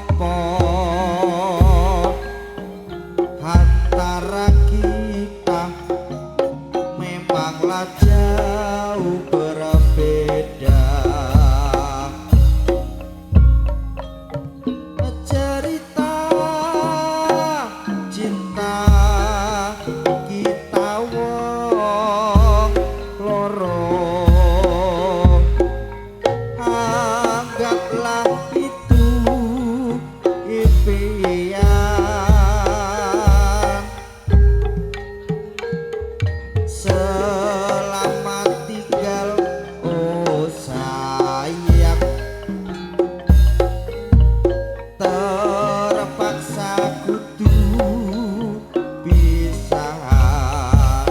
apa antara kita memanglah jauh berbeda. Cerita cinta kita wong loro, anggaplah itu impian. Selamat tinggal oh sayang, terpaksa kudu pisahan.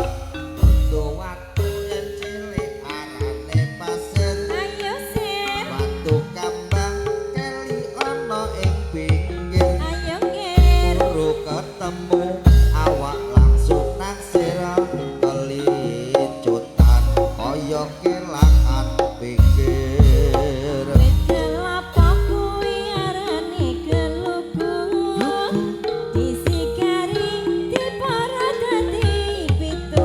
Untuk waktu yang cilik arane pasir, Ayo sip, batu kambang keli ono ing pinggir. ayo ngir. Baru ketemu awak langsung naksir, kelicutan koyo kelangan pikir. Wit kelapa kuwi arane gelugu, disigari dipara dadi pitu.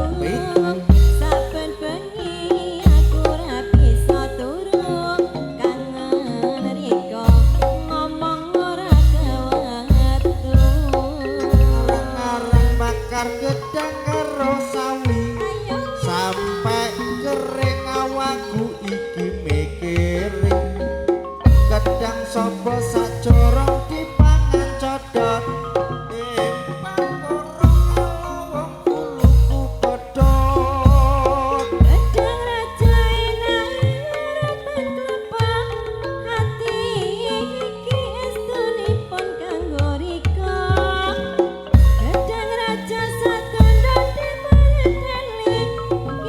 Saben bengi aku ora bisa turu, kangen riko ngomong ora kewetu. Areng-areng bakar gedang karo sawi, Ayo sampai kering awakku iki mikiring. Gedang sapa sacorong dipangan codot, pangkorong kalau wong kuluku pedhot. gedang raja enak rapat klepak, hati iki estunipun kanggo rika. Gedang raja satunggal dimereteli,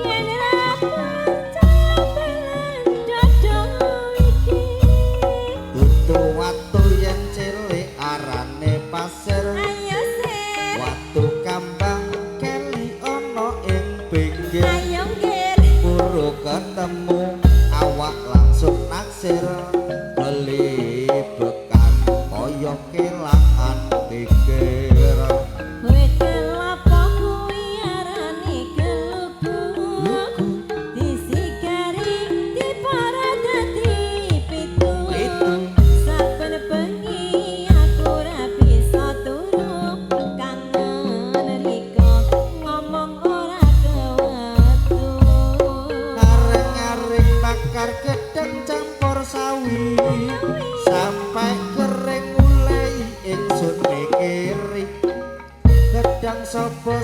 yen rapat capelan dodo iki. Dudu watu yen cilik arane pasir, Ayo sip, watu kambang keli ono ing pinggir. ayo ngir. Buru ketemu awak langsung naksir, beli bekan koyo kelangan pikir. Wit kelapa kuwi arane gelugu, disigari dipara dadi pitu. Saben bengi aku ora bisa turu, kangen riko ngomong ora kewetu. Areng-areng bakar gedeng campur sawi, sampai kering mulai ingsun mikiri. Gedang sapa